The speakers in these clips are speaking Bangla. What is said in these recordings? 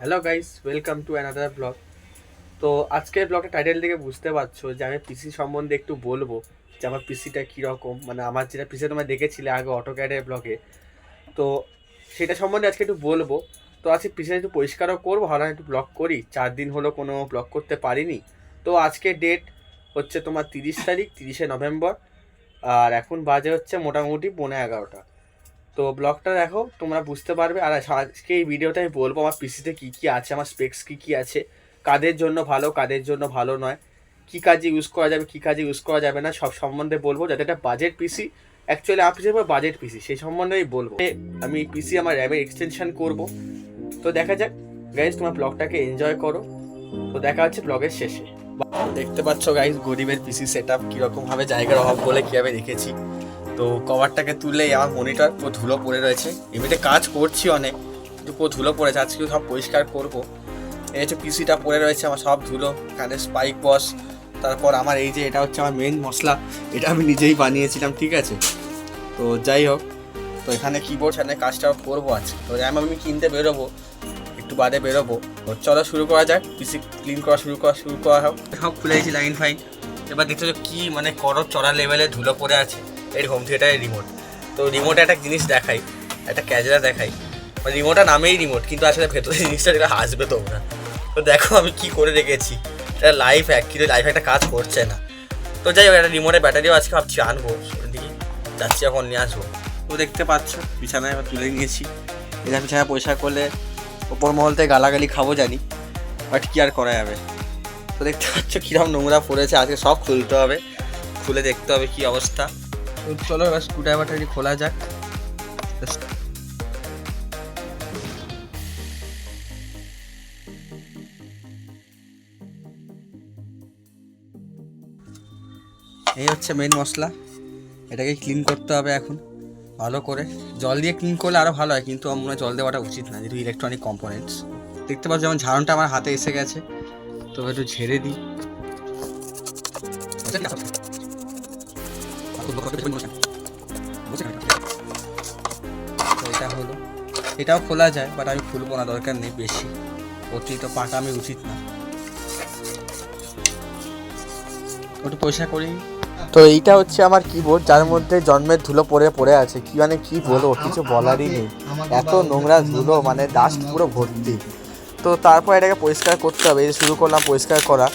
Hello guys, welcome to another blog. তো আজকের ব্লগটা টাইটেল থেকে বুঝতে পারছো যে আমি পিসি সম্বন্ধে একটু বলবো যে আমার পিসিটা কীরকম, মানে আমার যেটা পিসি তোমরা দেখেছিলে আগে অটোক্যাডের ব্লগে। তো সেটা সম্বন্ধে আজকে একটু বলবো। তো আজকে পিসিটা একটু পরিষ্কারও করবো, ভালো একটু ব্লগ করি, 4 দিন হলো কোনো ব্লগ করতে পারিনি। তো আজকে ডেট হচ্ছে তোমার 30 তারিখ, 30শে নভেম্বর। আর এখন বাজে হচ্ছে মোটামুটি 11:30। তো ব্লগটা দেখো, তোমরা বুঝতে পারবে। আর আজকে এই ভিডিওতে আমি বলবো আমার পিসিতে কী কী আছে, আমার স্পেক্স কী কী আছে, কাদের জন্য ভালো কাদের জন্য ভালো নয়, কী কাজে ইউজ করা যাবে কী কাজে ইউজ করা যাবে না, সব সম্বন্ধে বলবো। যাতে একটা বাজেট পিসি, অ্যাকচুয়ালি আমার পিসি বাজেট পিসি, সেই সম্বন্ধে আমি বলবো। আমি পিসি আমার র্যামের এক্সটেনশন করব। তো দেখা যাক গাইজ, তোমার ব্লগটাকে এনজয় করো। তো দেখা হচ্ছে ব্লগের শেষে। দেখতে পাচ্ছ গাইজ, গরিবের পিসি সেট আপ কীরকমভাবে জায়গার অভাব বলে কীভাবে রেখেছি। তো কভারটাকে তুললেই আমার মনিটর পুরো ধুলো পড়ে রয়েছে। এমনিতে কাজ করছি অনেক, কিন্তু পুরো ধুলো পড়েছে। আজকে সব পরিষ্কার করবো। এই হচ্ছে পিসিটা পড়ে রয়েছে আমার সব ধুলো, এখানে স্পাইক বস। তারপর আমার এই যে এটা হচ্ছে আমার মেন মশলা, এটা আমি নিজেই বানিয়েছিলাম, ঠিক আছে। তো যাই হোক, তো এখানে কিবোর্ড, এখানে কাজটা করবো আজকে। তো র্যাম আমি কিনতে বেরোবো, একটু বাদে বেরোবো। তো চলো শুরু করা যাক, পিসি ক্লিন করা শুরু করা হোক। সব খুলে দিয়েছি লাইন ফাইন। এবার দেখছো কি মানে করো চড়া লেভেলে ধুলো পড়ে আছে এর হোম থিয়েটারের রিমোট। তো রিমোটে একটা জিনিস দেখাই, একটা ক্যাজেরা দেখাই। মানে রিমোটটা নামেই রিমোট, কিন্তু আসলে ভেতরে জিনিসটা যেটা হাসবে তোমরা। তো দেখো আমি কি করে রেখেছি, এটা লাইফ হ্যাক, কিন্তু লাইফ একটা কাজ করছে না। তো যাই হোক, একটা রিমোটের ব্যাটারিও আজকে ভাবছি আনবো, দিকে যাচ্ছি এখন নিয়ে আসবো। তো দেখতে পাচ্ছ বিছানায় এবার তুলে নিয়েছি। এটা বিছানায় পয়সা করলে ওপর মহল থেকে গালাগালি খাবো জানি, বাট কি আর করা যাবে। তো দেখতে পাচ্ছ কিরকম নোংরা পড়েছে, আজকে সব খুলতে হবে, খুলে দেখতে হবে কি অবস্থা। তো চলো এবার স্ক্রুড্রাইভারটা খোলা যাক। এই হচ্ছে মেন মশলা, এটাকে ক্লিন করতে হবে এখন ভালো করে। জল দিয়ে ক্লিন করলে আরও ভালো হয়, কিন্তু আমার মনে হয় জল দেওয়াটা উচিত না, যেহেতু ইলেকট্রনিক কম্পোনেন্টস। দেখতে পাচ্ছ যেমন ঝাড়নটা আমার হাতে এসে গেছে, তো একটু ঝেড়ে দিই। তো এটা হলো, এটাও খোলা যায়, বাট আমি খুলবো না, দরকার নেই বেশি, অতিরিক্ত পাকামি উচিত না। একটু পয়সা করি। তো এইটা হচ্ছে আমার কিবোর্ড, যার মধ্যে জন্মের ধুলো পড়ে পড়ে আছে। কি মানে কি বলবো, কিছু বলারই নেই, এত নোংরা ধুলো, মানে ডাস্ট পুরো ভর্তি। তো তারপর এটাকে পরিষ্কার করতে হবে, এই শুরু করলাম পরিষ্কার করা।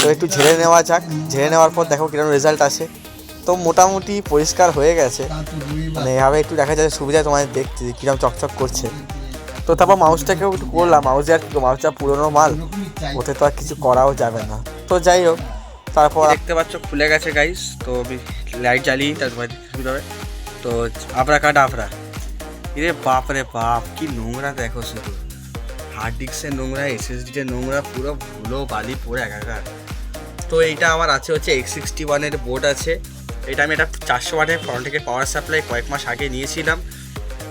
তো একটু ঝেড়ে নেওয়া যাক, ঝেড়ে নেওয়ার পর দেখো কিরকম রেজাল্ট আসে। তো মোটামুটি পরিষ্কার হয়ে গেছে, মানে এভাবে একটু দেখা যায় সুবিধা তোমাদের দেখতে কীরকম চকচক করছে। তো তারপর মাউসটাকেও একটু করলাম, মাউসে আর মাউসটা পুরোনো মাল, ওতে তো আর কিছু করাও যাবে না। তো যাই হোক, তারপর দেখতে পাচ্ছ খুলে গেছে গাইস। তো লাইট জ্বালিয়ে তারপর সুবিধা হবে। তো আবরা কাট আবরা, রে বাপ রে বাপ, কি নোংরা দেখো শুধু, হার্ড ডিস্কের নোংরা, এসএসডিতে নোংরা, পুরো ধুলো বালি পড়ে একাকার। তো এইটা আমার আছে হচ্ছে X61 বোর্ড আছে। এটা আমি একটা 400 ওয়াটের ফ্রন্ট থেকে পাওয়ার সাপ্লাই কয়েক মাস আগে নিয়েছিলাম,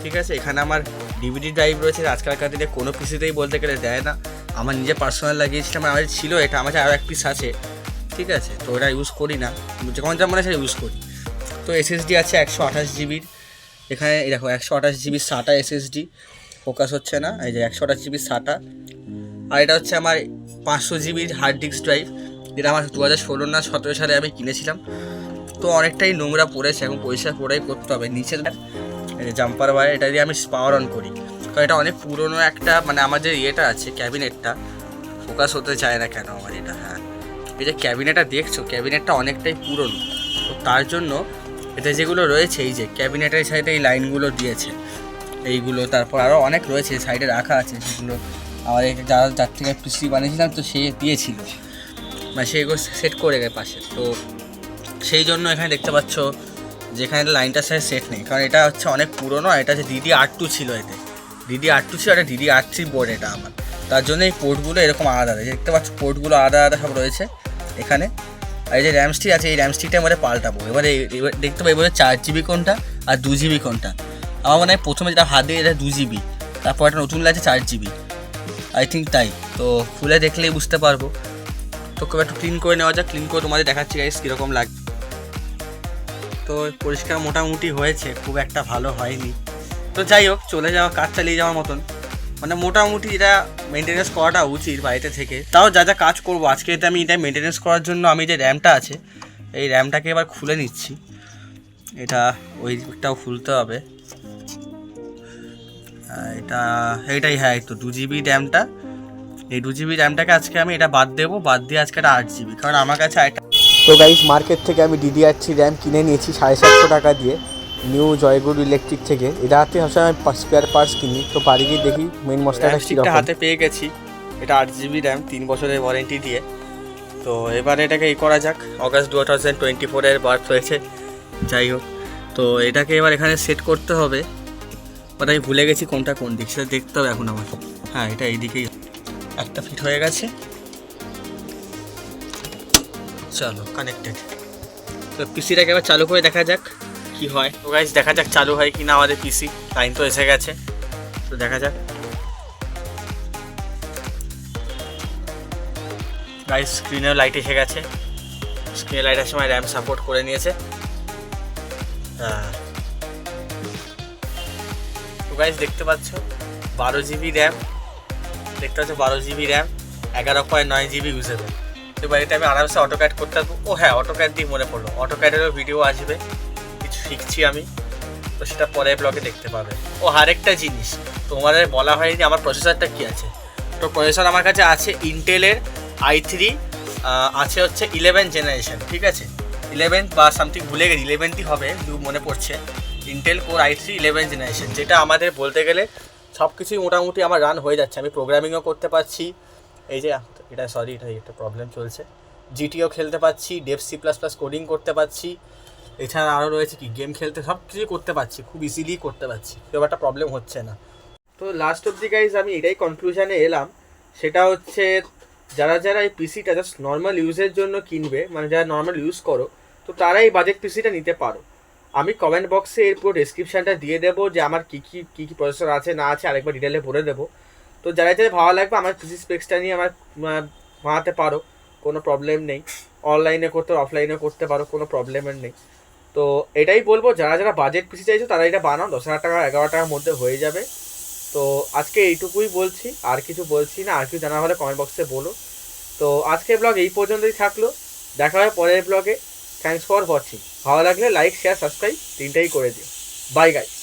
ঠিক আছে। এখানে আমার ডিভিডি ড্রাইভ রয়েছে, আজকালকার দিনে কোনো পিসিতেই বলতে গেলে দেয় না। আমার নিজে পার্সোনাল লাগিয়েছিলাম, আমার ছিল এটা, আমার আরও এক পিস আছে, ঠিক আছে। তো এটা ইউজ করি না, যখন যা মনে হয় সেটা ইউজ করি। তো এসএসডি আছে 128 জিবির, এখানে দেখো 128 জিবির SATA এসএসডি, ফোকাস হচ্ছে না, এই যে 128 জিবির SATA। আর এটা হচ্ছে আমার 500 জিবির হার্ড ডিস্ক ড্রাইভ, যেটা আমার 2016 না 17 সালে আমি কিনেছিলাম। তো অনেকটাই নোংরা পড়েছে, এখন পরিষ্কার করেই করতে হবে। নিচে জাম্পার ওয়্যার, এটা দিয়ে আমি পাওয়ার অন করি, কারণ এটা অনেক পুরনো একটা, মানে আমার যে ইয়েটা আছে ক্যাবিনেটটা, ফোকাস হতে চায় না কেন আমার এটা। হ্যাঁ, এই যে ক্যাবিনেটটা দেখছো, ক্যাবিনেটটা অনেকটাই পুরনো, তো তার জন্য এতে যেগুলো রয়েছে, এই যে ক্যাবিনেটের সাইডে এই লাইনগুলো দিয়েছে এইগুলো, তারপর আরও অনেক রয়েছে সাইডে রাখা আছে, যেগুলো আমার যার থেকে পিসি বানিয়েছিলাম, তো সে দিয়েছিল, মানে সেগুলো সেট করে গেছে পাশে। তো সেই জন্য এখানে দেখতে পাচ্ছ যেখানে লাইনটার সাথে সেট নেই, কারণ এটা হচ্ছে অনেক পুরনো। এটা হচ্ছে DDR2 ছিল, এতে DDR2 ছিল, এটা DDR3 বোর্ড এটা আমার, তার জন্য এই পোর্টগুলো এরকম আলাদা আলাদা দেখতে পাচ্ছ, পোর্টগুলো আলাদা আলাদা সব রয়েছে এখানে। আর এই যে র্যাম স্টিক আছে, এই র্যাম স্টিকটা এবারে পাল্টাবো। এবারে দেখতে পাবো এবারে 4 জিবি কোনটা আর 2 জিবি কোনটা। আমার মনে হয় প্রথমে যেটা হাত দিয়ে এটা 2 জিবি, তারপর একটা নতুন লাগছে 4 জিবি, আই থিঙ্ক তাই। তো খুলে দেখলেই বুঝতে পারবো। তো খুব একটু ক্লিন করে নেওয়া যাক, ক্লিন করে তোমাদের দেখাচ্ছি গাইস কীরকম লাগে। তো পরিষ্কার মোটামুটি হয়েছে, খুব একটা ভালো হয়নি। তো যাই হোক, চলে যাওয়া, কাজ চালিয়ে যাওয়ার মতন মানে মোটামুটি এটা মেনটেনেন্স করাটা উচিত বাড়িতে থেকে। তাও যা যা কাজ করবো আজকে, এটা আমি এটা মেনটেনেন্স করার জন্য আমি যে র্যামটা আছে এই র্যামটাকে এবার খুলে নিচ্ছি। এটা ওইটাও খুলতে হবে। এটাই হ্যাঁ, এই তো 2 GB র্যামটা। এই 2 GB র্যামটাকে আজকে আমি এটা বাদ দেবো, বাদ দিয়ে আজকে একটা 8 GB, কারণ আমার কাছে একটা। তো গাইস, মার্কেট থেকে আমি DDR3 র্যাম কিনে নিয়েছি 750 টাকা দিয়ে, নিউ জয়গুরু ইলেকট্রিক থেকে। এটা হাতে সবসময় আমি স্পেয়ার পার্টস কিনি। তো বাড়ি গিয়ে দেখি মেন মশলাটা কীরকম। হাতে পেয়ে গেছি, এটা 8 GB র্যাম, 3 বছরের ওয়ারেন্টি দিয়ে। তো এবার এটাকে করা যাক। অগাস্ট 2024 বার্থ হয়েছে, যাই হোক। তো এটাকে এবার এখানে সেট করতে হবে। বাট আমি ভুলে গেছি কোনটা কোন দিক, সেটা দেখতে হবে এখন আমাকে। হ্যাঁ, এটা এইদিকেই একটা ফিট হয়ে গেছে। চলো, কানেক্টেড। তো পিসিটাকে এবার চালু করে দেখা যাক কি হয়। তো গাইস, দেখা যাক চালু হয় কি না আমাদের পিসি। লাইন তো এসে গেছে, তো দেখা যাক। গাইস, স্ক্রিনেও লাইট এসে গেছে। স্ক্রিনে লাইটের সময় র্যাম সাপোর্ট করে নিয়েছে। হ্যাঁ, তো গাইস দেখতে পাচ্ছ 12 GB র্যাম, দেখতে পাচ্ছ 12 GB র্যাম, 11.9 GB ইউজেবল। এবার এটা আমি আরামসে অটোক্যাড করতে পারবো। ও হ্যাঁ, অটোক্যাড দিয়ে মনে পড়লো, অটোক্যাডেরও ভিডিও আসবে, কিছু শিখছি আমি, তো সেটা পরের ব্লগে দেখতে পাবে। ও আরেকটা জিনিস তোমাদের বলা হয়নি, আমার প্রসেসরটা কী আছে। তো প্রসেসর আমার কাছে আছে ইন্টেলের i3, আছে হচ্ছে 11 জেনারেশন, ঠিক আছে, 11 বা সামথিং ভুলে গেছি, 11ই হবে মনে পড়ছে। ইন্টেল কোর i3 11 জেনারেশন, যেটা আমাদের বলতে গেলে সব কিছুই মোটামুটি আমার রান হয়ে যাচ্ছে। আমি প্রোগ্রামিংও করতে পারছি, এই যে এটা এটা একটা প্রবলেম চলছে, জিটিও খেলতে পারছি, ডেভ C++ কোডিং করতে পারছি, এছাড়া আরও রয়েছে কি গেম খেলতে, সব কিছুই করতে পারছি, খুব ইজিলি করতে পারছি, কেউ একটা প্রবলেম হচ্ছে না। তো লাস্ট অব দি গাইজ আমি এটাই কনক্লুশনে এলাম, সেটা হচ্ছে যারা যারা এই পিসিটা জাস্ট নর্মাল ইউজের জন্য কিনবে, মানে যারা নর্মাল ইউজ করো, তো তারা এই বাজেট পিসিটা নিতে পারো। আমি কমেন্ট বক্সে এর পুরো ডেসক্রিপশানটা দিয়ে দেবো যে আমার কী কী প্রসেসর আছে না আছে, আরেকবার ডিটেলে বলে দেবো। তো যারা যারা ভালো লাগবে আমার পিসি স্পেক্সটা নিয়ে আমার বানাতে পারো, কোনো প্রবলেম নেই। অনলাইনে করতে অফলাইনে করতে পারো, কোনো প্রবলেমের নেই। তো এটাই বলবো, যারা যারা বাজেট পিসি চাইছো তারা এটা বানাও, 10,000 টাকা 11 টাকার মধ্যে হয়ে যাবে। তো আজকে এইটুকুই বলছি, আর কিছু বলছি না। আর কিছু জানা হলে কমেন্ট বক্সে বলো। তো আজকের ব্লগ এই পর্যন্তই থাকলো, দেখা হবে পরের ব্লগে। Thanks for watching. ভালো লাগলে লাইক, শেয়ার, সাবস্ক্রাইব তিনটাই করে দিও। Bye guys.